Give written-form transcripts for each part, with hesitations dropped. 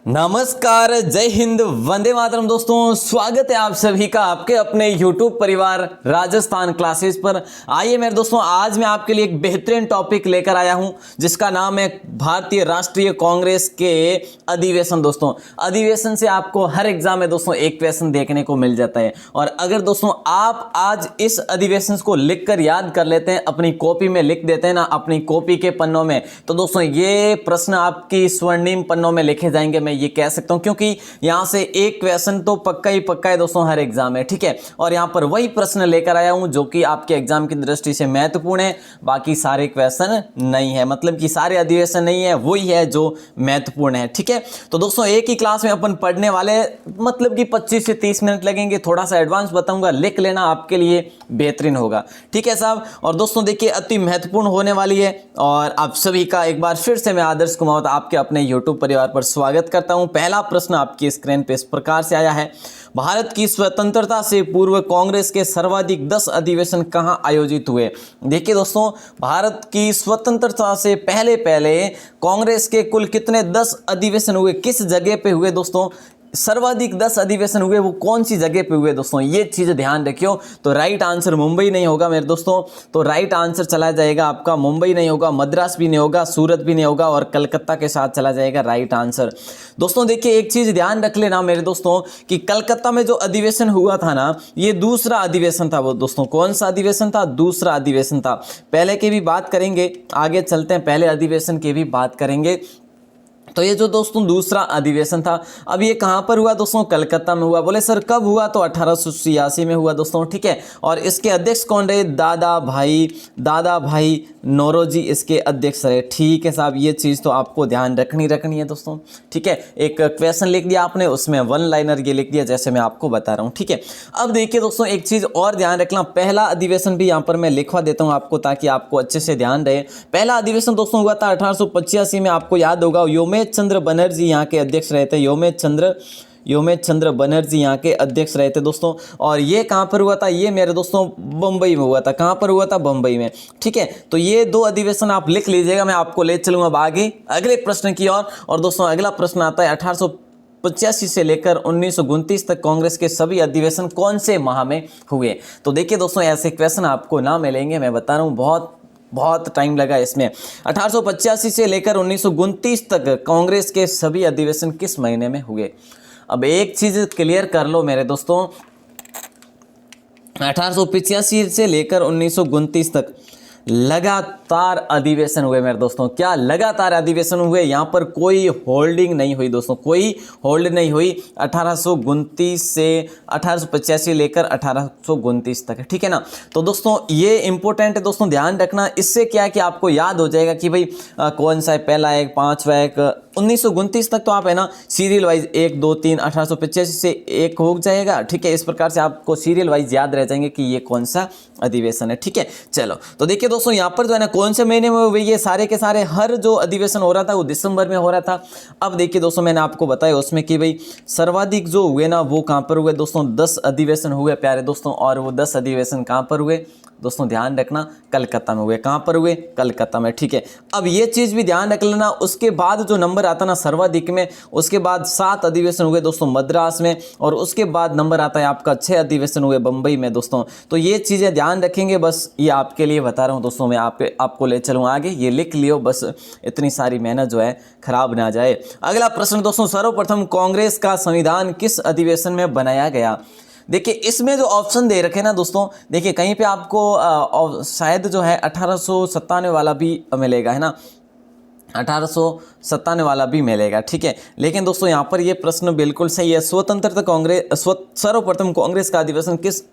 नमस्कार, जय हिंद, वंदे मातरम। दोस्तों, स्वागत है आप सभी का आपके अपने YouTube परिवार राजस्थान क्लासेस पर। आइए मेरे दोस्तों, आज मैं आपके लिए एक बेहतरीन टॉपिक लेकर आया हूं जिसका नाम है भारतीय राष्ट्रीय कांग्रेस के अधिवेशन। दोस्तों, अधिवेशन से आपको हर एग्जाम में दोस्तों एक क्वेश्चन देखने को मिल जाता है, और अगर दोस्तों आप आज इस अधिवेशन को लिखकर याद कर लेते हैं, अपनी कॉपी में लिख देते हैं ना, अपनी कॉपी के पन्नों में, तो दोस्तों ये प्रश्न आपकी स्वर्णिम पन्नों में लिखे जाएंगे, मैं ये कह सकता हूं, क्योंकि यहां से एक क्वेश्चन तो पक्का ही पक्का है दोस्तों हर एग्जाम में। ठीक है, और यहां पर वही प्रश्न लेकर आया हूं जो कि आपके एग्जाम की दृष्टि से महत्वपूर्ण है, बाकी सारे क्वेश्चन नहीं है, मतलब कि सारे अधिवेशन नहीं है, वही है जो महत्वपूर्ण है। ठीक है, तो दोस्तों एक ही क्लास में अपन पढ़ने वाले, मतलब कि 25 से 30 मिनट लगेंगे। थोड़ा सा एडवांस बताऊंगा, लिख लेना, आपके लिए बेहतरीन होगा। ठीक है साहब, और दोस्तों देखिए अति महत्वपूर्ण होने वाली है, और आप सभी का एक बार फिर से मैं आदर्श कुमावत आपके अपने यूट्यूब परिवार पर स्वागत करता हूं। पहला प्रश्न आपकी स्क्रीन पे इस प्रकार से आया है, भारत की स्वतंत्रता से पूर्व कांग्रेस के सर्वाधिक 10 अधिवेशन कहां आयोजित हुए। देखिए दोस्तों, भारत की स्वतंत्रता से पहले कांग्रेस के कुल कितने 10 अधिवेशन हुए, किस जगह पे हुए दोस्तों, सर्वाधिक 10 अधिवेशन हुए, वो कौन सी जगह पे हुए दोस्तों, ये चीज ध्यान रखियो। तो राइट आंसर मुंबई नहीं होगा मेरे दोस्तों, तो राइट आंसर चला जाएगा आपका, मुंबई नहीं होगा, मद्रास भी नहीं होगा, सूरत भी नहीं होगा, और कलकत्ता के साथ चला जाएगा राइट आंसर। दोस्तों देखिए एक चीज ध्यान रख लेना मेरे दोस्तों, कि कलकत्ता में जो अधिवेशन हुआ था ना, ये दूसरा अधिवेशन था वो दोस्तों। कौन सा अधिवेशन था? दूसरा अधिवेशन था। पहले की भी बात करेंगे, आगे चलते हैं, पहले अधिवेशन की भी बात करेंगे। तो ये जो दोस्तों दूसरा अधिवेशन था, अब ये कहाँ पर हुआ दोस्तों? कलकत्ता में हुआ। बोले सर कब हुआ? तो 1886 में हुआ दोस्तों। ठीक है, और इसके अध्यक्ष कौन रहे? दादा भाई नौरोजी इसके अध्यक्ष रहे। ठीक है साहब, ये चीज़ तो आपको ध्यान रखनी है दोस्तों। ठीक है, एक क्वेश्चन लिख दिया आपने, उसमें वन लाइनर ये लिख दिया जैसे मैं आपको बता रहा हूँ। ठीक है, अब देखिए दोस्तों एक चीज़ और ध्यान रखना, पहला अधिवेशन भी यहाँ पर मैं लिखवा देता हूँ आपको, ताकि आपको अच्छे से ध्यान रहे। पहला अधिवेशन दोस्तों हुआ था 1885 में, आपको याद होगा, योमेश चंद्र बनर्जी यहाँ के अध्यक्ष रहे थे। योमेश चंद्र बनर्जी यहाँ के अध्यक्ष रहे थे दोस्तों। और ये कहाँ पर हुआ था? ये मेरे दोस्तों बम्बई में हुआ था। कहाँ पर हुआ था? बम्बई में। ठीक है, तो ये दो अधिवेशन आप लिख लीजिएगा, मैं आपको ले चलूंगा अब आगे अगले प्रश्न की ओर। और दोस्तों अगला प्रश्न आता है, 1885 से लेकर 1929 तक कांग्रेस के सभी अधिवेशन कौन से माह में हुए। तो देखिए दोस्तों, ऐसे क्वेश्चन आपको ना मिलेंगे, मैं बता रहा हूँ, बहुत टाइम लगा इसमें। 1885 से लेकर 1929 तक कांग्रेस के सभी अधिवेशन किस महीने में हुए। अब एक चीज क्लियर कर लो मेरे दोस्तों, 1885 से लेकर 1929 तक लगातार अधिवेशन हुए मेरे दोस्तों। क्या लगातार अधिवेशन हुए? यहाँ पर कोई होल्डिंग नहीं हुई दोस्तों, कोई होल्ड नहीं हुई। 1829 से 1885 लेकर 1829 तक। ठीक है ना, तो दोस्तों ये इंपॉर्टेंट है दोस्तों, ध्यान रखना। इससे क्या है कि आपको याद हो जाएगा कि भाई कौन सा है पहला एक, पांचवा एक। 1929 तक तो आप है ना सीरियल वाइज 1 2 3, 1885 से एक हो जाएगा। ठीक है, इस प्रकार से आपको सीरियल वाइज याद रह जाएंगे कि ये कौन सा अधिवेशन है। ठीक है, चलो तो देखिए दोस्तों, यहाँ पर जो है ना कौन से महीने में हुए, ये सारे के सारे हर जो अधिवेशन हो रहा था वो दिसंबर में हो रहा था। अब देखिए दोस्तों, मैंने आपको बताया उसमें कि भाई सर्वाधिक जो हुए ना वो कहाँ पर हुए दोस्तों? 10 अधिवेशन हुए प्यारे दोस्तों, और वो 10 अधिवेशन कहाँ पर हुए दोस्तों? ध्यान रखना, कलकत्ता में हुए। कहाँ पर हुए? कलकत्ता में। ठीक है, अब ये चीज भी ध्यान रख लेना, उसके बाद जो नंबर आता ना सर्वाधिक में, उसके बाद 7 अधिवेशन हुए दोस्तों मद्रास में, और उसके बाद नंबर आता है आपका 6 अधिवेशन हुए बंबई में दोस्तों। तो ये चीजें ध्यान रखेंगे, बस ये आपके लिए बता रहा हूँ दोस्तों, मैं आपको ले चलूँ आगे, ये लिख लियो, बस इतनी सारी मेहनत जो है खराब ना जाए। अगला प्रश्न दोस्तों, सर्वप्रथम कांग्रेस का संविधान किस अधिवेशन में बनाया गया। देखिए इसमें जो ऑप्शन दे रखे ना दोस्तों, देखिए कहीं पे आपको शायद जो है 1897 वाला भी मिलेगा, है ना, 1897 वाला भी मिलेगा। ठीक है, लेकिन दोस्तों यहाँ पर ये प्रश्न बिल्कुल सही है। सर्वप्रथम कांग्रेस का अधिवेशन किस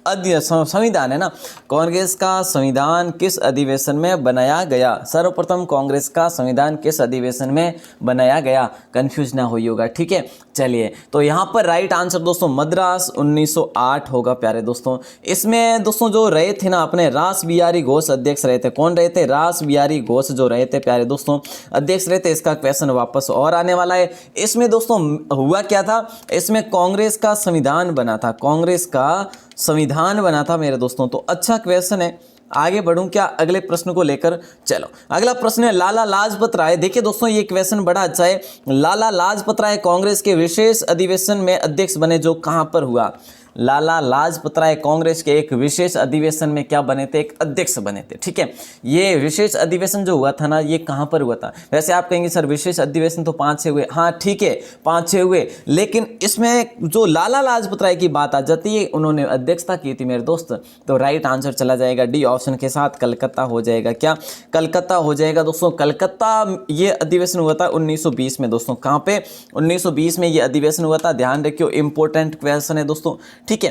संविधान है ना, कांग्रेस का संविधान किस अधिवेशन में बनाया गया? सर्वप्रथम कांग्रेस का संविधान किस अधिवेशन में बनाया गया? कंफ्यूज ना हुई होगा। ठीक है, चलिए तो यहाँ पर राइट आंसर दोस्तों मद्रास 1908 होगा प्यारे दोस्तों। इसमें दोस्तों जो रहे थे ना अपने रास बिहारी घोष अध्यक्ष रहे थे। कौन रहे थे? रास बिहारी घोष जो रहे थे प्यारे दोस्तों अध्यक्ष रहे थे। इसका क्वेश्चन वापस और आने वाला है। इसमें दोस्तों हुआ क्या था, इसमें कांग्रेस का संविधान बना था, कांग्रेस का संविधान बना था मेरे दोस्तों। तो अच्छा क्वेश्चन है, आगे बढ़ूं क्या अगले प्रश्न को लेकर? चलो अगला प्रश्न है लाला लाजपत राय। देखिए दोस्तों ये क्वेश्चन बड़ा अच्छा है। लाला लाजपत राय कांग्रेस के विशेष अधिवेशन में अध्यक्ष बने, जो कहां पर हुआ? लाला लाजपत राय कांग्रेस के एक विशेष अधिवेशन में क्या बने थे? एक अध्यक्ष बने थे। ठीक है, ये विशेष अधिवेशन जो हुआ था ना, ये कहां पर हुआ था? वैसे आप कहेंगे सर विशेष अधिवेशन तो 5-6 हुए। हाँ ठीक है 5-6 हुए, लेकिन इसमें जो लाला लाजपत राय की बात आ जाती है, उन्होंने अध्यक्षता की थी मेरे दोस्त। तो राइट आंसर चला जाएगा डी ऑप्शन के साथ, कलकत्ता हो जाएगा। क्या कलकत्ता हो जाएगा दोस्तों? कलकत्ता ये अधिवेशन हुआ था 1920 में दोस्तों। कहां पे? 1920 में ये अधिवेशन हुआ था। ध्यान रखियो, इंपॉर्टेंट क्वेश्चन है दोस्तों। ठीक है,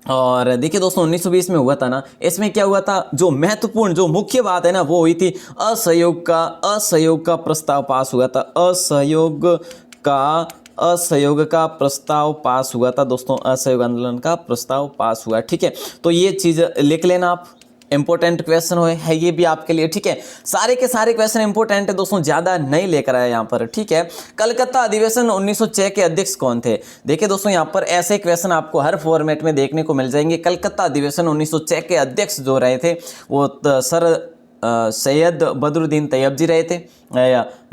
और देखिए दोस्तों 1920 में हुआ था ना, इसमें क्या हुआ था? जो महत्वपूर्ण जो मुख्य बात है ना, वो हुई थी असहयोग का प्रस्ताव पास हुआ था। असहयोग का प्रस्ताव पास हुआ था दोस्तों। असहयोग आंदोलन का प्रस्ताव पास हुआ। ठीक है, तो ये चीज लिख लेना आप, इंपॉर्टेंट क्वेश्चन है ये भी आपके लिए। ठीक है, सारे के सारे क्वेश्चन इंपॉर्टेंट है दोस्तों, ज्यादा नहीं लेकर आया यहाँ पर। ठीक है, कलकत्ता अधिवेशन 1906 के अध्यक्ष कौन थे? देखिए दोस्तों यहाँ पर ऐसे क्वेश्चन आपको हर फॉर्मेट में देखने को मिल जाएंगे। कलकत्ता अधिवेशन 1906 के अध्यक्ष जो रहे थे वो सर सैयद बदरुद्दीन तैयब जी रहे थे,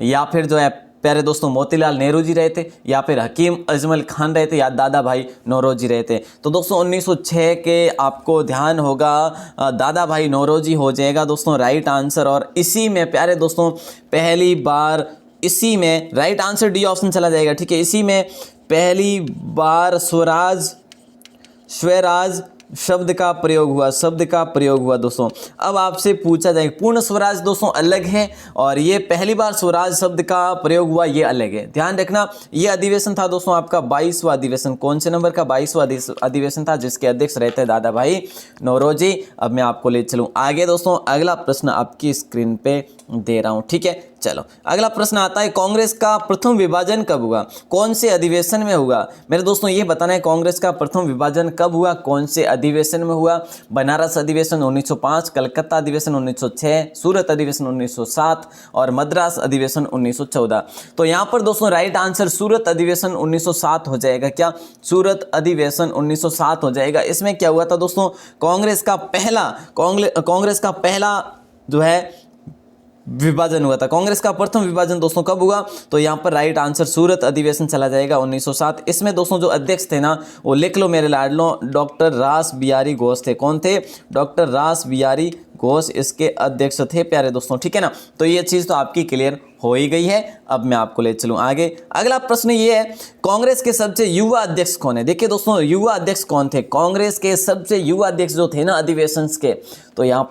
या फिर जो है प्यारे दोस्तों मोतीलाल नेहरू जी रहे थे, या फिर हकीम अजमल खान रहे थे, या दादा भाई नौरोजी रहे थे। तो दोस्तों 1906 के आपको ध्यान होगा दादा भाई नौरोजी हो जाएगा दोस्तों राइट आंसर। और इसी में प्यारे दोस्तों पहली बार इसी में राइट आंसर डी ऑप्शन चला जाएगा। ठीक है, इसी में पहली बार स्वराज शब्द का प्रयोग हुआ दोस्तों। अब आपसे पूछा जाए, पूर्ण स्वराज दोस्तों अलग है, और ये पहली बार स्वराज शब्द का प्रयोग हुआ ये अलग है। ध्यान रखना, ये अधिवेशन था दोस्तों आपका 22वां अधिवेशन। कौन से नंबर का? 22वां अधिवेशन था, जिसके अध्यक्ष रहते हैं दादा भाई नौरोजी। अब मैं आपको ले चलूं आगे दोस्तों, अगला प्रश्न आपकी स्क्रीन पे दे रहा हूं। ठीक है, चलो अगला प्रश्न आता है, कांग्रेस का प्रथम विभाजन कब हुआ? कौन से अधिवेशन में हुआ? मेरे दोस्तों ये बताना है कांग्रेस का प्रथम विभाजन कब हुआ, कौन से अधिवेशन में हुआ? बनारस अधिवेशन 1905, कलकत्ता अधिवेशन 1906, सूरत अधिवेशन 1907 और मद्रास अधिवेशन 1914। तो यहाँ पर दोस्तों राइट आंसर सूरत अधिवेशन 1907 हो जाएगा। क्या? सूरत अधिवेशन 1907 हो जाएगा। इसमें क्या हुआ था दोस्तों? कांग्रेस का पहला जो है विभाजन हुआ था। कांग्रेस का प्रथम विभाजन दोस्तों कब हुआ? तो यहाँ पर राइट आंसर सूरत अधिवेशन चला जाएगा 1907। इसमें दोस्तों जो अध्यक्ष थे ना, वो लिख लो मेरे लाडलो, डॉक्टर रास बिहारी घोष थे। कौन थे? डॉक्टर रास बिहारी घोष इसके अध्यक्ष थे प्यारे दोस्तों। ठीक है ना, तो ये चीज तो आपकी क्लियर हो ही गई है। अब मैं आपको ले चलूं आगे। अगला प्रश्न ये है, कांग्रेस के सबसे युवा अध्यक्ष कौन है? देखिए दोस्तों युवा अध्यक्ष कौन थे? कांग्रेस के सबसे युवा अध्यक्ष जो थे ना अधिवेशन के, तो यहाँ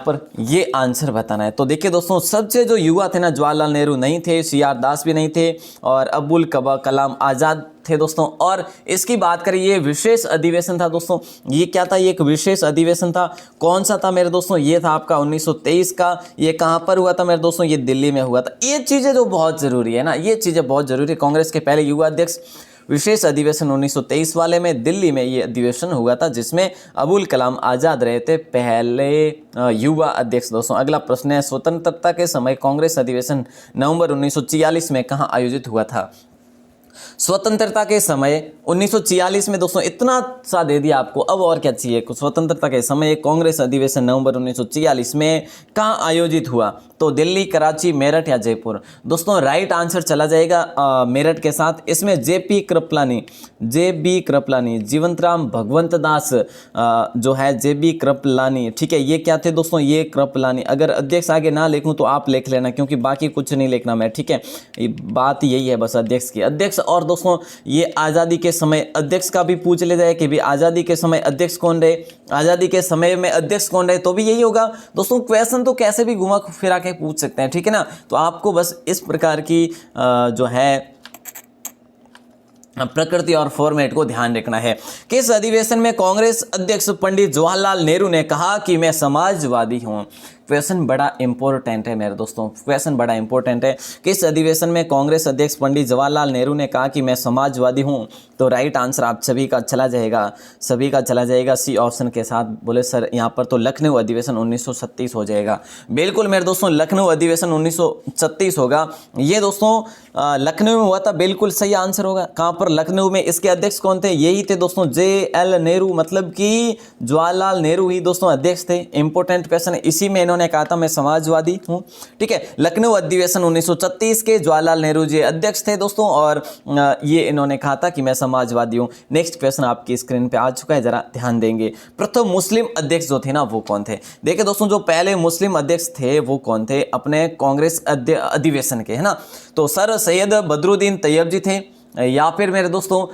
पर ये आंसर बताना है। तो देखिए दोस्तों सबसे जो युवा थे ना, जवाहरलाल नेहरू नहीं थे, CR दास भी नहीं थे, और अब्दुल कलाम आज़ाद थे दोस्तों। और इसकी बात करें, ये विशेष अधिवेशन था दोस्तों। ये क्या था? ये एक विशेष अधिवेशन था। कौन सा था मेरे दोस्तों? ये था आपका 1923 का। ये कहाँ पर हुआ था मेरे दोस्तों? ये दिल्ली में हुआ था। ये चीज़ें जो बहुत ज़रूरी है ना, ये चीज़ें बहुत ज़रूरी है। कांग्रेस के पहले युवा अध्यक्ष, विशेष अधिवेशन 1923 वाले में दिल्ली में ये अधिवेशन हुआ था, जिसमें अब्दुल कलाम आज़ाद रहे थे पहले युवा अध्यक्ष दोस्तों। अगला प्रश्न है, स्वतंत्रता के समय कांग्रेस अधिवेशन नवंबर 1946 में कहाँ आयोजित हुआ था? स्वतंत्रता के समय 1946 में दोस्तों, इतना सा दे दिया आपको, अब और क्या चाहिए? स्वतंत्रता के समय कांग्रेस अधिवेशन नवंबर 1946 में कहाँ आयोजित हुआ? तो दिल्ली, कराची, मेरठ या जयपुर? दोस्तों राइट आंसर चला जाएगा मेरठ के साथ। इसमें JB कृपलानी, जीवंतराम भगवंत दास जो है JB कृपलानी। ठीक है, ये क्या थे दोस्तों? ये कृपलानी। अगर अध्यक्ष आगे ना लिखूं तो आप लिख लेना, क्योंकि बाकी कुछ नहीं लिखना मैं। ठीक है, बात यही है बस अध्यक्ष की। अध्यक्ष, और दोस्तों ये आज़ादी के समय अध्यक्ष का भी पूछ ले जाए कि भी आज़ादी के समय अध्यक्ष कौन रहे, आज़ादी के समय में अध्यक्ष कौन रहे, तो भी यही होगा दोस्तों। क्वेश्चन तो कैसे भी घुमा फिरा के पूछ सकते हैं। ठीक है ना, तो आपको बस इस प्रकार की जो है प्रकृति और फॉर्मेट को ध्यान रखना है। किस अधिवेशन में कांग्रेस अध्यक्ष पंडित जवाहरलाल नेहरू ने कहा कि मैं समाजवादी हूं? क्वेश्चन बड़ा इंपॉर्टेंट है मेरे दोस्तों, क्वेश्चन बड़ा इंपॉर्टेंट है। किस अधिवेशन में कांग्रेस अध्यक्ष पंडित जवाहरलाल नेहरू ने कहा कि मैं समाजवादी हूं? तो राइट आंसर आप सभी का चला जाएगा सी ऑप्शन के साथ। बोले सर यहाँ पर तो लखनऊ अधिवेशन 1936 हो जाएगा। बिल्कुल मेरे दोस्तों, लखनऊ अधिवेशन 1936 होगा। ये दोस्तों लखनऊ में हुआ था, बिल्कुल सही आंसर होगा। कहाँ पर? लखनऊ में। इसके अध्यक्ष कौन थे? यही थे दोस्तों JL नेहरू, मतलब कि जवाहरलाल नेहरू ही दोस्तों अध्यक्ष थे। इंपॉर्टेंट क्वेश्चन है, इसी में इन्होंने कहा था मैं समाजवादी हूं। ठीक है, लखनऊ अधिवेशन 1936 के जवाहरलाल नेहरू जी अध्यक्ष थे दोस्तों, और ये इन्होंने कहा था कि मैं समाजवादी हूं। नेक्स्ट क्वेश्चन आपकी स्क्रीन पे आ चुका है, जरा ध्यान देंगे। प्रथम मुस्लिम अध्यक्ष जो थे ना वो कौन थे? देखिए दोस्तों, जो पहले मुस्लिम अध्यक्ष थे वो कौन थे अपने कांग्रेस अधिवेशन के, है ना? तो सर सैयद बदरुद्दीन तैयब जी थे, या फिर मेरे दोस्तों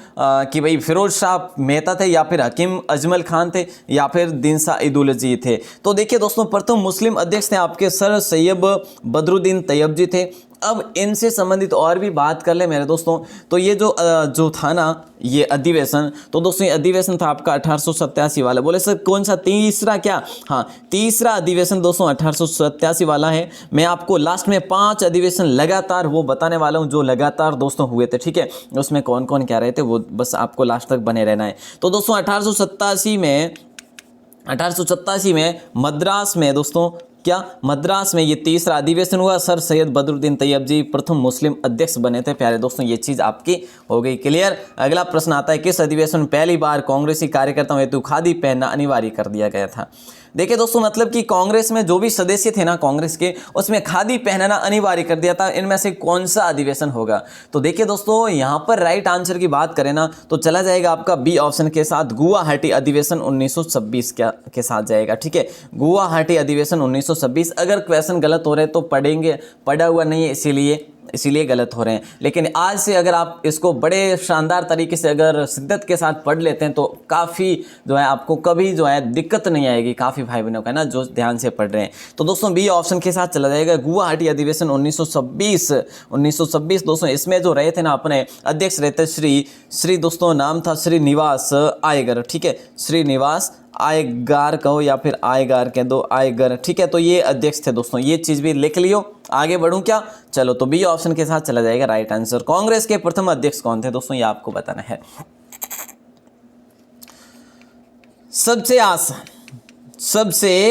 कि भाई फिरोज शाह मेहता थे, या फिर हकीम अजमल खान थे, या फिर दिनसा ईदुल जी थे। तो देखिए दोस्तों, प्रथम मुस्लिम अध्यक्ष थे आपके सर सैयद बदरुद्दीन तैयब जी थे। अब इनसे संबंधित और भी बात कर ले मेरे दोस्तों, तो ये जो था ना ये अधिवेशन, तो दोस्तों ये अधिवेशन था आपका 1887 वाला। बोले सर कौन सा? तीसरा क्या? हाँ, तीसरा अधिवेशन दोस्तों 1887 वाला है। मैं आपको लास्ट में 5 अधिवेशन लगातार वो बताने वाला हूँ जो लगातार दोस्तों हुए थे। ठीक है, उसमें कौन कौन क्या रहे थे वो बस आपको लास्ट तक बने रहना है। तो दोस्तों 1887 में मद्रास में दोस्तों क्या मद्रास में ये तीसरा अधिवेशन हुआ। सर सैयद बदरुद्दीन तैयब जी प्रथम मुस्लिम अध्यक्ष बने थे। प्यारे दोस्तों ये चीज आपकी हो गई क्लियर। अगला प्रश्न आता है, किस अधिवेशन में पहली बार कांग्रेसी कार्यकर्ताओं हेतु खादी पहनना अनिवार्य कर दिया गया था? देखिए दोस्तों, मतलब कि कांग्रेस में जो भी सदस्य थे ना कांग्रेस के, उसमें खादी पहनना अनिवार्य कर दिया था। इनमें से कौन सा अधिवेशन होगा? तो देखिए दोस्तों, यहाँ पर राइट आंसर की बात करें ना तो चला जाएगा आपका बी ऑप्शन के साथ, गुवाहाटी अधिवेशन 1926 के साथ जाएगा। ठीक है, गुवाहाटी अधिवेशन 1926। अगर क्वेश्चन गलत हो रहे तो पढ़ेंगे, पढ़ा हुआ नहीं है इसीलिए गलत हो रहे हैं। लेकिन आज से अगर आप इसको बड़े शानदार तरीके से अगर शिद्दत के साथ पढ़ लेते हैं तो काफ़ी जो है आपको कभी जो है दिक्कत नहीं आएगी। काफ़ी भाई बहनों का ना जो ध्यान से पढ़ रहे हैं, तो दोस्तों बी ऑप्शन के साथ चला जाएगा, गुवाहाटी अधिवेशन 1926 दोस्तों। इसमें जो रहे थे ना अपने अध्यक्ष रहते श्री दोस्तों नाम था श्रीनिवास आयगर। ठीक है, श्रीनिवास आयगार कहो या फिर आयगार कह दो, आयगर। ठीक है, तो ये अध्यक्ष थे दोस्तों, ये चीज भी लिख लियो। आगे बढ़ूं क्या? चलो, तो बी ऑप्शन के साथ चला जाएगा राइट आंसर। कांग्रेस के प्रथम अध्यक्ष कौन थे दोस्तों, ये आपको बताना है। सबसे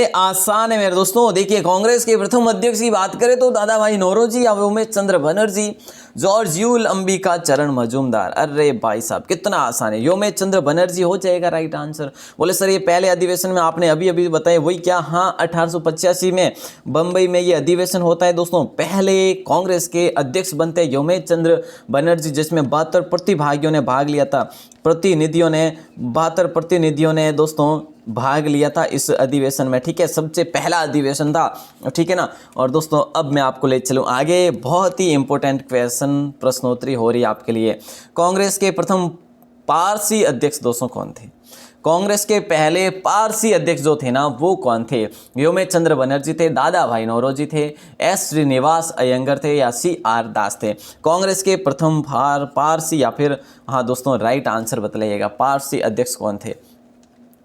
आसान है मेरे दोस्तों। देखिए, कांग्रेस के प्रथम अध्यक्ष की बात करें तो दादा भाई नौरोजी या उमेश चंद्र बनर्जी, जॉर्जियुल अंबिका चरण मजूमदार। अरे भाई साहब कितना आसान है, योमेश चंद्र बनर्जी हो जाएगा राइट आंसर। बोले सर ये पहले अधिवेशन में आपने अभी बताया वही क्या? हाँ, 1885 में बंबई में ये अधिवेशन होता है दोस्तों। पहले कांग्रेस के अध्यक्ष बनते हैं योमेश चंद्र बनर्जी, जिसमें 72 प्रतिभागियों ने भाग लिया था। 72 प्रतिनिधियों ने दोस्तों भाग लिया था इस अधिवेशन में। ठीक है, सबसे पहला अधिवेशन था। ठीक है ना। और दोस्तों अब मैं आपको ले चलूं आगे, बहुत ही इंपॉर्टेंट क्वेश्चन प्रश्नोत्तरी हो रही है आपके लिए। कांग्रेस के प्रथम पारसी अध्यक्ष दोस्तों कौन थे? कांग्रेस के पहले पारसी अध्यक्ष जो थे ना वो कौन थे? योमेश चंद्र बनर्जी थे, दादा भाई नौरोजी थे, एस श्रीनिवास अयंगर थे, या CR दास थे? कांग्रेस के प्रथम पारसी या फिर हाँ दोस्तों राइट आंसर बताइएगा, पारसी अध्यक्ष कौन थे?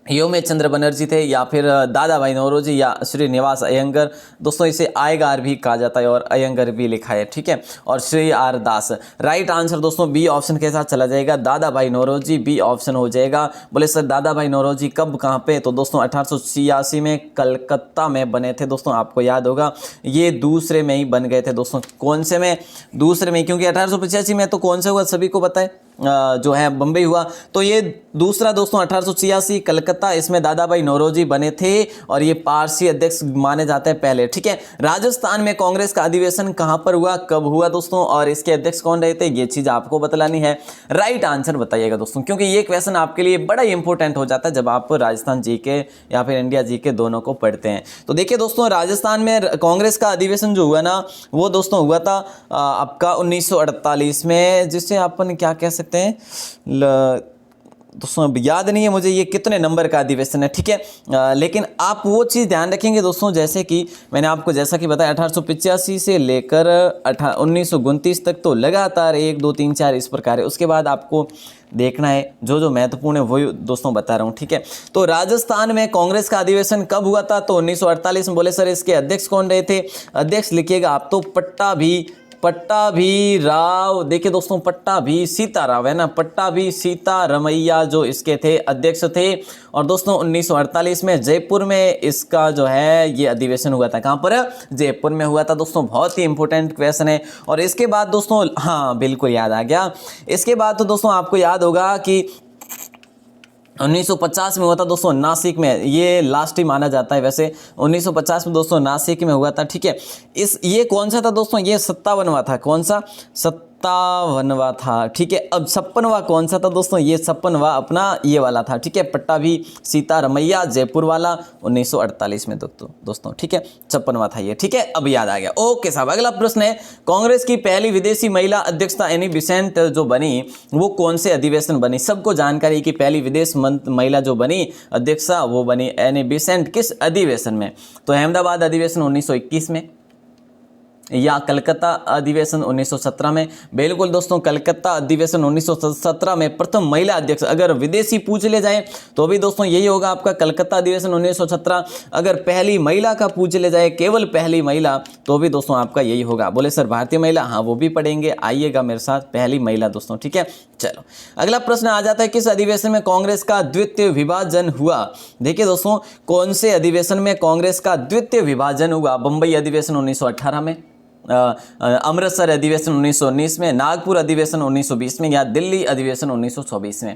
योमेश चंद्र बनर्जी थे, या फिर दादा भाई नौरोजी, या श्रीनिवास अयंगर। दोस्तों इसे आयगार भी कहा जाता है और अयंगर भी लिखा है। ठीक है, और CR दास। राइट आंसर दोस्तों बी ऑप्शन के साथ चला जाएगा, दादा भाई नौरोजी बी ऑप्शन हो जाएगा। बोले सर दादा भाई नौरोजी कब कहाँ पे? तो दोस्तों 1886 में कलकत्ता में बने थे दोस्तों, आपको याद होगा। ये दूसरे में ही बन गए थे दोस्तों। कौन से में? दूसरे में, क्योंकि 1885 में तो कौन से हुआ सभी को पता है, जो है बम्बई हुआ। तो ये दूसरा दोस्तों 1886 कलकत्ता, इसमें दादा भाई नौरोजी बने थे और ये पारसी अध्यक्ष माने जाते हैं पहले। ठीक है, राजस्थान में कांग्रेस का अधिवेशन कहां पर हुआ, कब हुआ दोस्तों, और इसके अध्यक्ष कौन रहे थे, ये चीज आपको बतलानी है। राइट आंसर बताइएगा दोस्तों, क्योंकि ये क्वेश्चन आपके लिए बड़ा इंपॉर्टेंट हो जाता है जब आप राजस्थान जीके या फिर इंडिया जीके दोनों को पढ़ते हैं। तो देखिए दोस्तों, राजस्थान में कांग्रेस का अधिवेशन जो हुआ ना वो दोस्तों हुआ था आपका 1948 में, जिसे अपन क्या कह सकते हैं, दोस्तों अब याद नहीं है मुझे ये कितने नंबर का अधिवेशन है, ठीक है। लेकिन आप वो चीज़ ध्यान रखेंगे दोस्तों, जैसे कि मैंने आपको जैसा कि बताया 1885 से लेकर 1929 तक तो लगातार 1 2 3 4 इस प्रकार है। उसके बाद आपको देखना है जो जो महत्वपूर्ण है वही दोस्तों बता रहा हूँ, ठीक है। तो राजस्थान में कांग्रेस का अधिवेशन कब हुआ था? तो 1948 में। बोले सर इसके अध्यक्ष कौन रहे थे? अध्यक्ष लिखिएगा आप तो पट्टाभी राव। देखिए दोस्तों पट्टाभी सीताराव है ना, पट्टाभी सीतारमैया जो इसके थे अध्यक्ष थे। और दोस्तों 1948 में जयपुर में इसका जो है ये अधिवेशन हुआ था। कहाँ पर? जयपुर में हुआ था दोस्तों। बहुत ही इंपॉर्टेंट क्वेश्चन है। और इसके बाद दोस्तों, हाँ बिल्कुल याद आ गया, इसके बाद तो दोस्तों आपको याद होगा कि 1950 में हुआ था दोस्तों नासिक में। ये लास्ट ही माना जाता है वैसे। 1950 में दोस्तों नासिक में हुआ था, ठीक है। ये कौन सा था दोस्तों? ये 57वां था। कौन सा? 57वां था, ठीक है। अब 56वां कौन सा था दोस्तों? ये 56वां अपना ये वाला था, ठीक है। पट्टाभी सीतारमैया जयपुर वाला 1948 में दोस्तों, ठीक है। 56वां था ये, ठीक है। अब याद आ गया। ओके साहब, अगला प्रश्न है, कांग्रेस की पहली विदेशी महिला अध्यक्षता एनी बेसेंट जो बनी वो कौन से अधिवेशन बनी? सबको जानकारी कि पहली विदेश महिला जो बनी अध्यक्षा वो बनी एनी बेसेंट। किस अधिवेशन में? तो अहमदाबाद अधिवेशन 1921 में, या कलकत्ता अधिवेशन 1917 में। बिल्कुल दोस्तों, कलकत्ता अधिवेशन 1917 में प्रथम महिला अध्यक्ष। अगर विदेशी पूछ ले जाए तो भी दोस्तों यही होगा आपका, कलकत्ता अधिवेशन 1917। अगर पहली महिला का पूछ ले जाए, केवल पहली महिला, तो भी दोस्तों आपका यही होगा। बोले सर भारतीय महिला, हाँ वो भी पढ़ेंगे, आइएगा मेरे साथ, पहली महिला दोस्तों, ठीक है। चलो अगला प्रश्न आ जाता है, किस अधिवेशन में कांग्रेस का द्वितीय विभाजन हुआ? देखिए दोस्तों, कौन से अधिवेशन में कांग्रेस का द्वितीय विभाजन हुआ? बंबई अधिवेशन 1918 में, अमृतसर अधिवेशन 1919 में, नागपुर अधिवेशन 1920 में, या दिल्ली अधिवेशन 1924 में।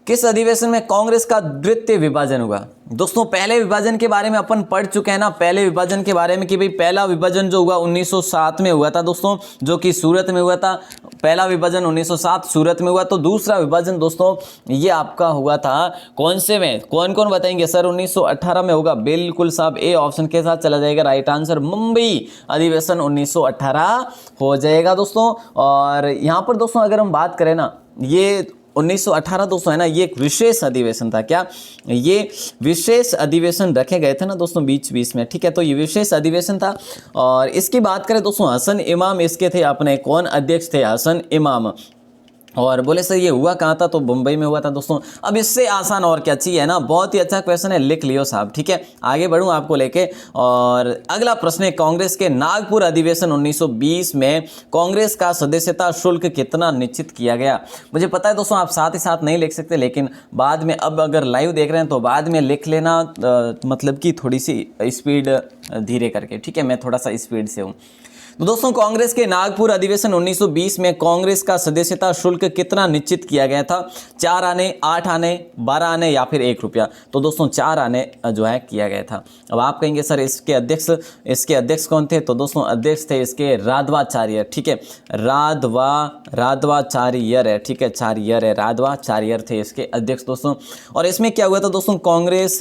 किस अधिवेशन में कांग्रेस का द्वितीय विभाजन हुआ? दोस्तों पहले विभाजन के बारे में अपन पढ़ चुके हैं ना, पहले विभाजन के बारे में कि भाई पहला विभाजन जो हुआ 1907 में हुआ था दोस्तों, जो कि सूरत में हुआ था। पहला विभाजन 1907 सूरत में हुआ। तो दूसरा विभाजन दोस्तों ये आपका हुआ था कौन से में? कौन कौन बताएंगे? सर 1918 में होगा। बिल्कुल साहब, ए ऑप्शन के साथ चला जाएगा राइट आंसर। मुंबई अधिवेशन 1918 हो जाएगा दोस्तों। और यहाँ पर दोस्तों अगर हम बात करें ना, ये 1918 दोस्तों है ना, ये एक विशेष अधिवेशन था। क्या ये विशेष अधिवेशन रखे गए थे ना दोस्तों बीच में, ठीक है। तो ये विशेष अधिवेशन था। और इसकी बात करें दोस्तों, हसन इमाम इसके थे अपने। कौन अध्यक्ष थे? हसन इमाम। और बोले सर ये हुआ कहाँ था? तो मुंबई में हुआ था दोस्तों। अब इससे आसान और क्या चाहिए, है ना। बहुत ही अच्छा क्वेश्चन है, लिख लियो साहब, ठीक है। आगे बढ़ूँ आपको लेके। और अगला प्रश्न है, कांग्रेस के नागपुर अधिवेशन 1920 में कांग्रेस का सदस्यता शुल्क कितना निश्चित किया गया? मुझे पता है दोस्तों आप साथ ही साथ नहीं लिख सकते, लेकिन बाद में, अब अगर लाइव देख रहे हैं तो बाद में लिख लेना, मतलब कि थोड़ी सी स्पीड धीरे करके, ठीक है। मैं थोड़ा सा स्पीड से हूँ। तो दोस्तों कांग्रेस के नागपुर अधिवेशन 1920 में कांग्रेस का सदस्यता शुल्क कितना निश्चित किया गया था? 4 आने, 8 आने, 12 आने, या फिर 1 रुपया? तो दोस्तों 4 आने जो है किया गया था। अब आप कहेंगे सर इसके अध्यक्ष कौन थे? तो दोस्तों अध्यक्ष थे इसके राधवाचार्य, ठीक है। राधवाचार्य है, ठीक है। चार्यर है, राधवाचार्य थे इसके अध्यक्ष दोस्तों। और इसमें क्या हुआ था दोस्तों? कांग्रेस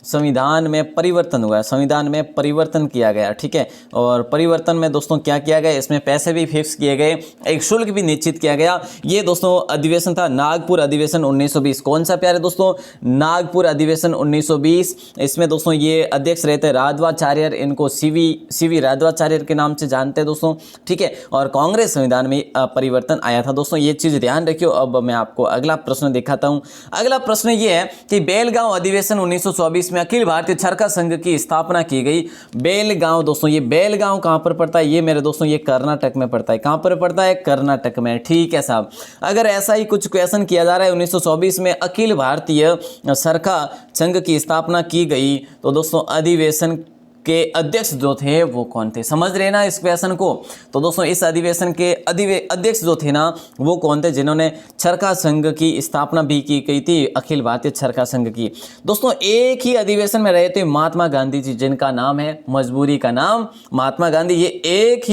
संविधान में परिवर्तन हुआ, संविधान में परिवर्तन किया गया, ठीक है। और परिवर्तन में दोस्तों क्या किया गया? इसमें पैसे भी फिक्स किए गए, एक शुल्क भी निश्चित किया गया। ये दोस्तों अधिवेशन था नागपुर अधिवेशन 1920। कौन सा प्यारे दोस्तों? नागपुर अधिवेशन 1920। इसमें दोस्तों ये अध्यक्ष रहते राधवाचार्य, इनको सीवी राधवाचार्य के नाम से जानते हैं दोस्तों, ठीक है। और कांग्रेस संविधान में परिवर्तन आया था दोस्तों, ये चीज ध्यान रखियो। अब मैं आपको अगला प्रश्न दिखाता हूँ। अगला प्रश्न ये है कि बेलगांव अधिवेशन 1924 में अखिल भारतीय चरखा संघ की स्थापना की गई। बेलगांव दोस्तों, ये बेलगांव कहां पर पड़ता है? ये मेरे दोस्तों ये कर्नाटक में पड़ता है। कहां पर पड़ता है? कर्नाटक में, ठीक है साहब। अगर ऐसा ही कुछ क्वेश्चन किया जा रहा है 1924 में अखिल भारतीय चरखा संघ की स्थापना की गई, तो दोस्तों अधिवेशन के अध्यक्ष जो थे वो कौन थे? समझ रहे ना इस क्वेश्चन को? तो दोस्तों इस अधिवेशन के अध्यक्ष जो थे ना वो कौन थे, जिन्होंने चरखा संघ की स्थापना भी की गई थी, अखिल भारतीय चरखा संघ की? दोस्तों एक ही अधिवेशन में रहे थे महात्मा गांधी जी, जिनका नाम है मजबूरी का नाम महात्मा गांधी। ये एक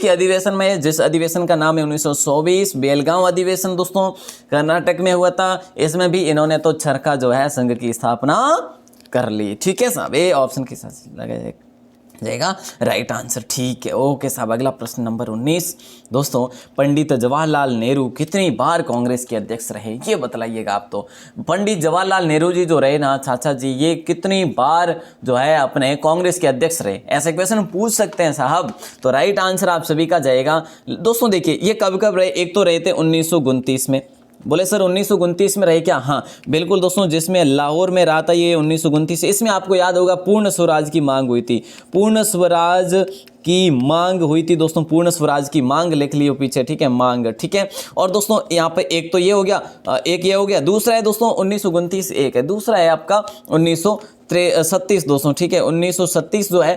ही अधिवेशन में है, जिस अधिवेशन का नाम है 1924 बेलगांव अधिवेशन दोस्तों, कर्नाटक में हुआ था। इसमें भी इन्होंने तो चरखा जो है संघ की स्थापना कर ली, ठीक है साहब। ए ऑप्शन के साथ जाएगा राइट आंसर। ठीक है, ओके साहब। अगला प्रश्न नंबर 19 दोस्तों, पंडित जवाहरलाल नेहरू कितनी बार कांग्रेस के अध्यक्ष रहे, ये बतलाइएगा आप। तो पंडित जवाहरलाल नेहरू जी जो रहे ना चाचा जी, ये कितनी बार जो है अपने कांग्रेस के अध्यक्ष रहे, ऐसे क्वेश्चन पूछ सकते हैं साहब। तो राइट आंसर आप सभी का जाएगा दोस्तों। देखिए ये कब कब रहे, एक तो रहे थे 1929 में। बोले सर 1929 में रहे क्या? हाँ बिल्कुल दोस्तों, जिसमें लाहौर में रहा था ये 1929। इसमें आपको याद होगा पूर्ण स्वराज की मांग हुई थी, पूर्ण स्वराज की मांग हुई थी दोस्तों, पूर्ण स्वराज की मांग लिख लियो पीछे, ठीक है, मांग, ठीक है। और दोस्तों यहाँ पे एक तो ये हो गया, एक ये हो गया। दूसरा है दोस्तों 1929 एक है, दूसरा है आपका 1937 दोस्तों, ठीक है। 1937 जो है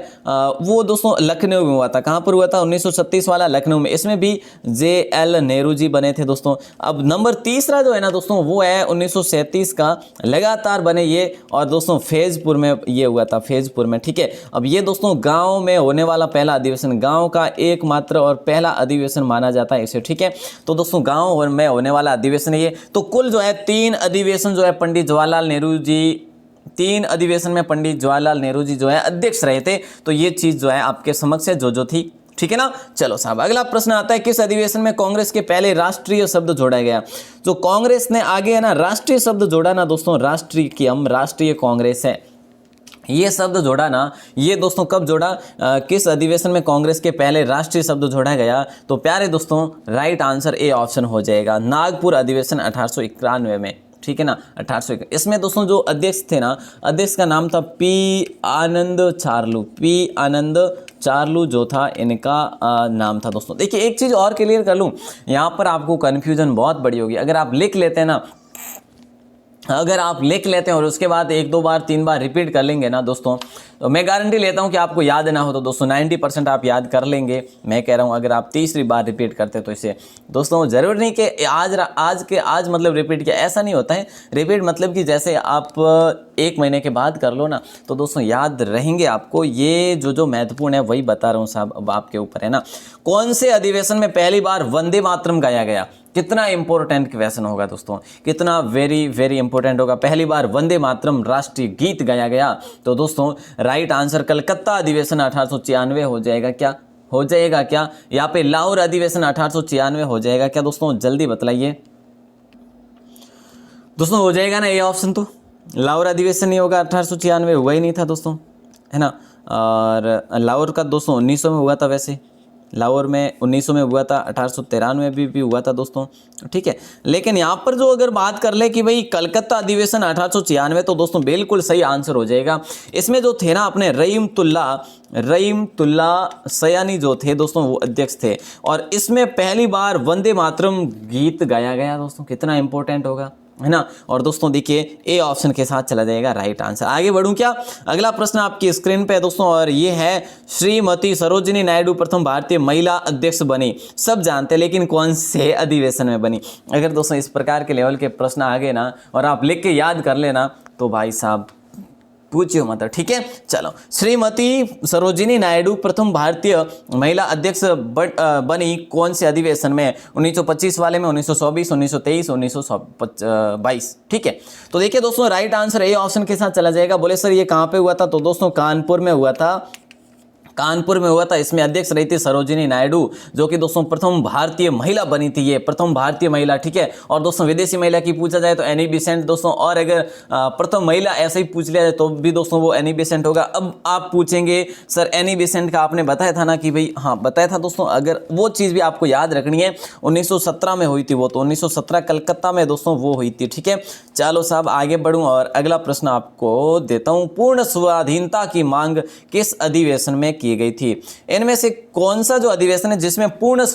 वो दोस्तों लखनऊ में हुआ था। कहाँ पर हुआ था? 1937 वाला लखनऊ में। इसमें भी JL नेहरू जी बने थे दोस्तों। अब नंबर तीसरा जो है ना दोस्तों, वो है 1937 का लगातार बने ये, और दोस्तों फैजपुर में ये हुआ था, फैजपुर में, ठीक है। अब ये दोस्तों गाँव में होने वाला पहला अधिवेशन, गांव का एकमात्र और पहला अधिवेशन माना जाता है इसे, ठीक है। तो दोस्तों गांव में होने वाला अधिवेशन है ये। तो कुल जो है 3 अधिवेशन जो है पंडित जवाहरलाल नेहरू जी, 3 अधिवेशन में पंडित जवाहरलाल नेहरू जी जो है अध्यक्ष रहे थे। तो ये चीज जो है आपके समक्ष है जो थी, ठीक है ना। चलो साहब अगला प्रश्न आता है, किस अधिवेशन में कांग्रेस के पहले राष्ट्रीय शब्द जोड़ा गया? जो कांग्रेस ने आगे है ना राष्ट्रीय शब्द जोड़ा ना दोस्तों, राष्ट्रीय की हम राष्ट्रीय कांग्रेस है, ये शब्द जोड़ा ना, ये दोस्तों कब जोड़ा, किस अधिवेशन में कांग्रेस के पहले राष्ट्रीय शब्द जोड़ा गया? तो प्यारे दोस्तों राइट आंसर ए ऑप्शन हो जाएगा, नागपुर अधिवेशन 1891 में, ठीक है ना, 1891। इसमें दोस्तों जो अध्यक्ष थे ना, अध्यक्ष का नाम था P आनंद चार्लू, P आनंद चार्लू जो था इनका नाम था दोस्तों। देखिए एक चीज़ और क्लियर कर लूँ, यहाँ पर आपको कन्फ्यूजन बहुत बड़ी होगी। अगर आप लिख लेते हैं ना, अगर आप लिख लेते हैं और उसके बाद 1 2 बार 3 बार रिपीट कर लेंगे ना दोस्तों, तो मैं गारंटी लेता हूं कि आपको याद ना हो तो दोस्तों 90% आप याद कर लेंगे। मैं कह रहा हूं अगर आप तीसरी बार रिपीट करते तो इसे दोस्तों जरूर नहीं कि आज मतलब रिपीट किया, ऐसा नहीं होता है। रिपीट मतलब कि जैसे आप 1 महीने के बाद कर लो ना तो दोस्तों याद रहेंगे आपको। ये जो महत्वपूर्ण है वही बता रहा हूँ साहब, अब आपके ऊपर है ना। कौन से अधिवेशन में पहली बार वंदे मातरम गाया गया? कितना इंपॉर्टेंट क्वेश्चन होगा दोस्तों, कितना वेरी वेरी इंपॉर्टेंट होगा। पहली बार वंदे मातरम राष्ट्रीय गीत गाया गया? तो दोस्तों राइट आंसर कलकत्ता अधिवेशन 1896 हो जाएगा क्या? हो जाएगा क्या? यहाँ पे लाहौर अधिवेशन 1896 हो जाएगा क्या दोस्तों? जल्दी बतलाइए दोस्तों, हो जाएगा ना ये ऑप्शन? तो लाहौर अधिवेशन नहीं होगा, 1896 हुआ ही नहीं था दोस्तों, है ना। और लाहौर का दोस्तों 1900 में हुआ था, वैसे लाहौर में 1900 में हुआ था, 1893 में भी हुआ था दोस्तों, ठीक है। लेकिन यहाँ पर जो अगर बात कर ले कि भाई कलकत्ता अधिवेशन 1896, तो दोस्तों बिल्कुल सही आंसर हो जाएगा। इसमें जो थे ना अपने रहीमतुल्ला सयानी जो थे दोस्तों, वो अध्यक्ष थे, और इसमें पहली बार वंदे मातरम गीत गाया गया दोस्तों। कितना इंपॉर्टेंट होगा, है ना। और दोस्तों देखिए ए ऑप्शन के साथ चला जाएगा राइट आंसर। आगे बढ़ूं क्या? अगला प्रश्न आपकी स्क्रीन पे है दोस्तों, और ये है श्रीमती सरोजिनी नायडू प्रथम भारतीय महिला अध्यक्ष बनी। सब जानते हैं, लेकिन कौन से अधिवेशन में बनी? अगर दोस्तों इस प्रकार के लेवल के प्रश्न आ गए ना और आप लिख के याद कर लेना तो भाई साहब पूछिए मतलब, ठीक है। चलो, श्रीमती सरोजिनी नायडू प्रथम भारतीय महिला अध्यक्ष बनी कौन से अधिवेशन में? 1925 वाले में, 1924, 1923, 1922, ठीक है। तो देखिए दोस्तों राइट आंसर ए ऑप्शन के साथ चला जाएगा। बोले सर ये कहाँ पे हुआ था? तो दोस्तों कानपुर में हुआ था, कानपुर में हुआ था। इसमें अध्यक्ष रही थी सरोजिनी नायडू, जो कि दोस्तों प्रथम भारतीय महिला बनी थी, ये प्रथम भारतीय महिला, ठीक है। और दोस्तों विदेशी महिला की पूछा जाए तो एनी बेसेंट दोस्तों, और अगर प्रथम महिला ऐसे ही पूछ लिया जाए तो भी दोस्तों वो एनी बेसेंट होगा। अब आप पूछेंगे सर एनी बेसेंट का आपने बताया था ना कि भाई, हाँ बताया था दोस्तों। अगर वो चीज़ भी आपको याद रखनी है, 1917 में हुई थी वो, तो 1917 कलकत्ता में दोस्तों वो हुई थी, ठीक है। चलो साहब आगे बढ़ूँ और अगला प्रश्न आपको देता हूँ। पूर्ण स्वाधीनता की मांग किस अधिवेशन में की गई थी? इनमें से कौन सा जो अधिवेशन है जिसमें पूर्ण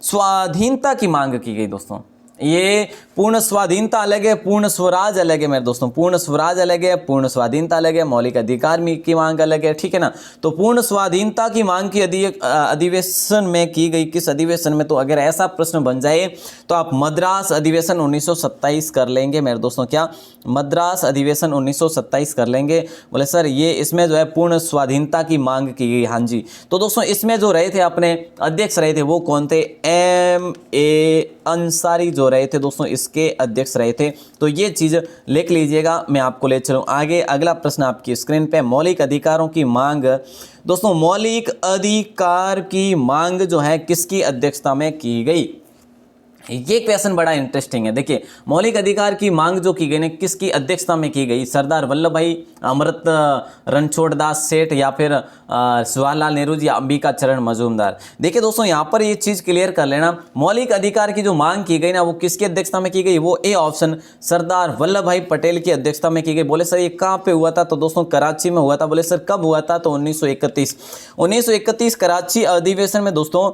स्वाधीनता की मांग की गई दोस्तों? ये पूर्ण स्वाधीनता अलग है, पूर्ण स्वराज अलग है मेरे दोस्तों। पूर्ण स्वराज अलग है, पूर्ण स्वाधीनता अलग है, मौलिक अधिकार की मांग अलग है, ठीक है ना। तो पूर्ण स्वाधीनता की मांग की अधिवेशन में की गई किस अधिवेशन में? तो अगर ऐसा प्रश्न बन जाए तो आप मद्रास अधिवेशन 1927 कर लेंगे मेरे दोस्तों। क्या मद्रास अधिवेशन 1927 कर लेंगे? बोले सर ये इसमें जो है पूर्ण स्वाधीनता की मांग की गई, हाँ जी। तो दोस्तों इसमें जो रहे थे अपने अध्यक्ष रहे थे वो कौन थे? M.A. अंसारी जो जो रहे थे दोस्तों इसके अध्यक्ष रहे थे। तो ये चीज़ लिख लीजिएगा, मैं आपको ले चलूँ आगे। अगला प्रश्न आपकी स्क्रीन पे, मौलिक अधिकारों की मांग। दोस्तों मौलिक अधिकार की मांग जो है किसकी अध्यक्षता में की गई? ये क्वेश्चन बड़ा इंटरेस्टिंग है। देखिए मौलिक अधिकार की मांग जो की गई ना किसकी अध्यक्षता में की गई? सरदार वल्लभ भाई, अमृत रणछोड़ दास सेठ, या फिर जवाहरलाल नेहरू जी, अंबिका चरण मजूमदार। देखिए दोस्तों यहाँ पर ये चीज़ क्लियर कर लेना, मौलिक अधिकार की जो मांग की गई ना वो किसकी अध्यक्षता में की गई? वो ए ऑप्शन सरदार वल्लभ भाई पटेल की अध्यक्षता में की गई। बोले सर ये कहाँ पे हुआ था? तो दोस्तों कराची में हुआ था। बोले सर कब हुआ था? तो 1931 कराची अधिवेशन में दोस्तों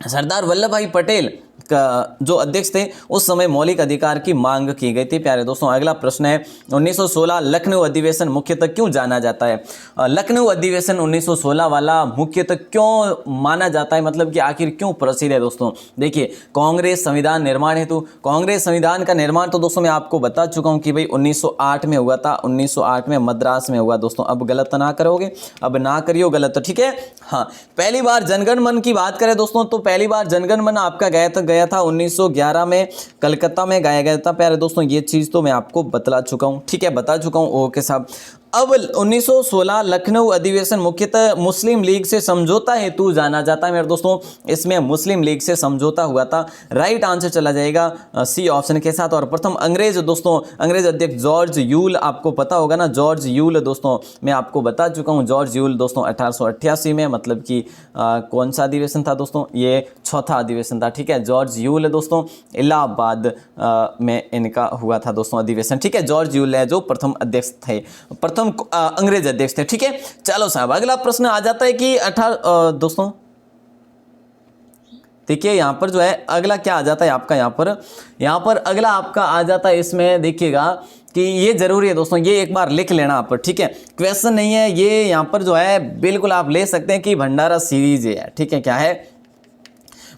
सरदार वल्लभ भाई पटेल का जो अध्यक्ष थे उस समय मौलिक अधिकार की मांग की गई थी। प्यारे दोस्तों अगला प्रश्न है, 1916 लखनऊ अधिवेशन मुख्यतः क्यों जाना जाता है? लखनऊ अधिवेशन 1916 वाला मुख्यतः क्यों माना जाता है, मतलब कि आखिर क्यों प्रसिद्ध है? दोस्तों देखिए कांग्रेस संविधान निर्माण हेतु। कांग्रेस संविधान का निर्माण तो दोस्तों मैं आपको बता चुका हूं कि भाई 1908 में हुआ था, 1908 में मद्रास में हुआ। दोस्तों अब गलत ना करोगे, अब ना करियो गलत, तो ठीक है। हाँ, पहली बार जनगण मन की बात करें दोस्तों तो पहली बार जनगण मन आपका गया था 1911 में, कलकत्ता में गाया गया था। प्यारे दोस्तों ये चीज़ तो मैं आपको बतला चुका हूँ, ठीक है, बता चुका हूँ। ओके साहब, अब 1916 लखनऊ अधिवेशन मुख्यतः मुस्लिम लीग से समझौता हेतु जाना जाता है मेरे दोस्तों। इसमें मुस्लिम लीग से समझौता हुआ था। राइट आंसर चला जाएगा सी ऑप्शन के साथ। और प्रथम अंग्रेज दोस्तों, अंग्रेज अध्यक्ष जॉर्ज यूल, आपको पता होगा ना जॉर्ज यूल। दोस्तों मैं आपको बता चुका हूँ जॉर्ज यूल दोस्तों 1888 में, मतलब कि कौन सा अधिवेशन था दोस्तों? ये चौथा अधिवेशन था, ठीक है। जॉर्ज यूल दोस्तों इलाहाबाद में इनका हुआ था दोस्तों अधिवेशन, ठीक है। जॉर्ज यूल है जो प्रथम अध्यक्ष थे, प्रथम अंग्रेज अध्यक्ष थे, ठीक है। चलो साहब अगला प्रश्न आ जाता है कि दोस्तों देखिए यहाँ पर जो है अगला क्या आ जाता है आपका, यहाँ पर अगला आपका आ जाता है, इसमें देखिएगा कि ये जरूरी है दोस्तों, ये एक बार लिख लेना आप, ठीक है। क्वेश्चन नहीं है ये, यहाँ पर जो है बिल्कुल आप ले सकते हैं कि भंडारा सीरीज है, ठीक है। क्या है?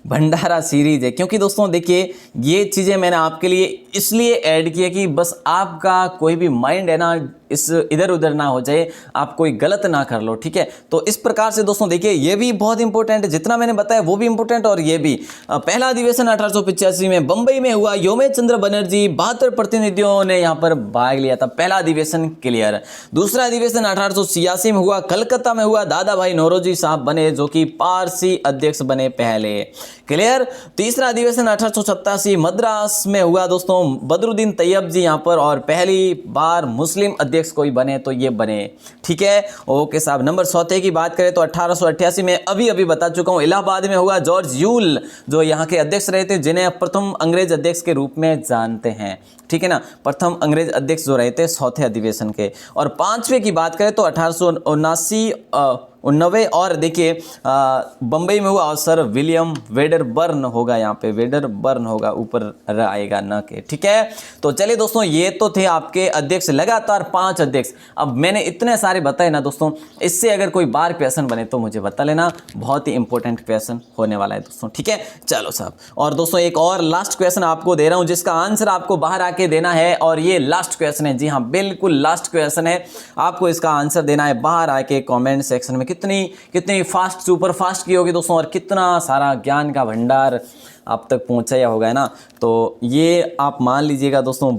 भंडारा सीरीज है। क्योंकि दोस्तों देखिए ये चीज़ें मैंने आपके लिए इसलिए ऐड की है कि बस आपका कोई भी माइंड है ना इस इधर उधर ना हो जाए, आप कोई गलत ना कर लो, ठीक है। तो इस प्रकार से दोस्तों देखिए ये भी बहुत इंपॉर्टेंट है, जितना मैंने बताया वो भी इंपॉर्टेंट और ये भी। पहला अधिवेशन 1885 में बंबई में हुआ, योमेश चंद्र बनर्जी 72 प्रतिनिधियों ने यहाँ पर भाग लिया था। पहला अधिवेशन क्लियर। दूसरा अधिवेशन 1886 में हुआ, कलकत्ता में हुआ, दादा भाई नौरोजी साहब बने जो कि पारसी अध्यक्ष बने पहले, क्लियर। तीसरा अधिवेशन 1887 मद्रास में हुआ दोस्तों, बदरुद्दीन तैयब जी यहाँ पर, और पहली बार मुस्लिम अध्यक्ष कोई बने तो ये बने, ठीक है। ओके साहब, नंबर 14 की बात करें तो 1888 में अभी बता चुका हूँ इलाहाबाद में हुआ, जॉर्ज यूल जो यहाँ के अध्यक्ष रहे थे, जिन्हें प्रथम अंग्रेज अध्यक्ष के रूप में जानते हैं, ठीक है ना। प्रथम अंग्रेज अध्यक्ष जो रहे थे चौथे अधिवेशन के। और पांचवें की बात करें तो 1879 और देखिए बंबई में हुआ, और सर विलियम वेडरबर्न होगा, यहाँ पे वेडरबर्न होगा, ऊपर आएगा न के, ठीक है। तो चलिए दोस्तों ये तो थे आपके अध्यक्ष, लगातार 5 अध्यक्ष। अब मैंने इतने सारे बताए ना दोस्तों, इससे अगर कोई बार क्वेश्चन बने तो मुझे बता लेना, बहुत ही इंपॉर्टेंट क्वेश्चन होने वाला है दोस्तों, ठीक है। चलो साहब, और दोस्तों एक और लास्ट क्वेश्चन आपको दे रहा हूँ जिसका आंसर आपको बाहर आके देना है, और ये लास्ट क्वेश्चन है, जी हाँ बिल्कुल लास्ट क्वेश्चन है। आपको इसका आंसर देना है बाहर आके कमेंट सेक्शन में। कितनी फास्ट, सुपर फास्ट की होगी दोस्तों, और कितना सारा ज्ञान का भंडार आप तक पहुंचाया होगा ना। तो ये आप मान लीजिएगा दोस्तों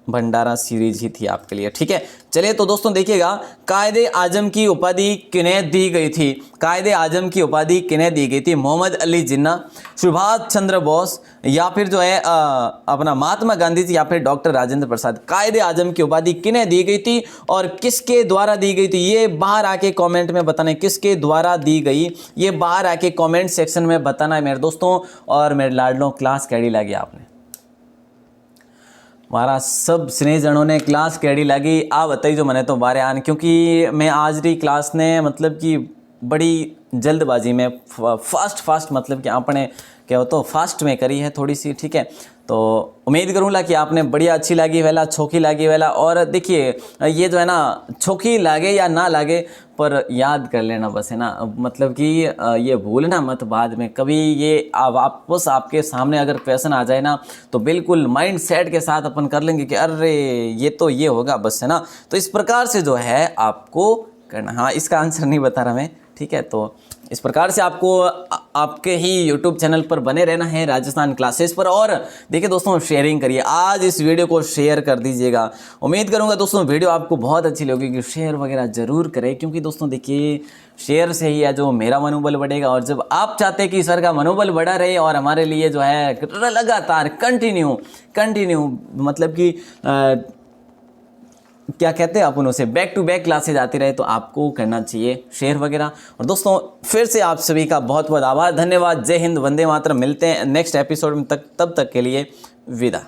भंडारा सीरीज ही थी आपके लिए, ठीक है। चलिए तो दोस्तों देखिएगा, कायदे आजम की उपाधि किन्हें दी गई थी? कायदे आजम की उपाधि किन्हें दी गई थी? मोहम्मद अली जिन्ना, सुभाष चंद्र बोस, या फिर जो है अपना महात्मा गांधी जी, या फिर डॉक्टर राजेंद्र प्रसाद। कायदे आजम की उपाधि किन्हें दी गई थी और किसके द्वारा दी गई थी? ये बाहर आके कमेंट में बताना है किसके द्वारा दी गई, ये बाहर आके कमेंट सेक्शन में बताना है मेरे दोस्तों। और मेरे लाडलों, क्लास कैडी लगी आपने? मारा सब स्नेहजनों ने क्लास कैडी लगी आ बताई जो मैंने तो बारे आन, क्योंकि मैं आज री क्लास ने मतलब कि बड़ी जल्दबाजी में फास्ट मतलब कि आपने क्या हो तो फास्ट में करी है थोड़ी सी, ठीक है। तो उम्मीद करूँगा कि आपने बढ़िया अच्छी लगी वेला, छोकी लगी वेला। और देखिए ये जो है ना छोकी लागे या ना लागे पर याद कर लेना बस, है ना, मतलब कि ये भूलना मत बाद में कभी। ये वापस आपके सामने अगर क्वेश्चन आ जाए ना तो बिल्कुल माइंड सेट के साथ अपन कर लेंगे कि अरे ये तो ये होगा बस, है ना। तो इस प्रकार से जो है आपको करना। हाँ, इसका आंसर नहीं बता रहा मैं, ठीक है। तो इस प्रकार से आपको आपके ही यूट्यूब चैनल पर बने रहना है राजस्थान क्लासेस पर। और देखिए दोस्तों, शेयरिंग करिए, आज इस वीडियो को शेयर कर दीजिएगा। उम्मीद करूंगा दोस्तों वीडियो आपको बहुत अच्छी लगेगी, शेयर वगैरह जरूर करें, क्योंकि दोस्तों देखिए शेयर से ही है जो मेरा मनोबल बढ़ेगा। और जब आप चाहते हैं कि सर का मनोबल बढ़ा रहे और हमारे लिए जो है लगातार कंटिन्यू मतलब कि क्या कहते हैं अपन उसे, बैक टू बैक क्लासेज आती रहे, तो आपको करना चाहिए शेयर वगैरह। और दोस्तों फिर से आप सभी का बहुत बहुत आभार, धन्यवाद। जय हिंद, वंदे मातरम। मिलते हैं नेक्स्ट एपिसोड में, तब तक के लिए विदा।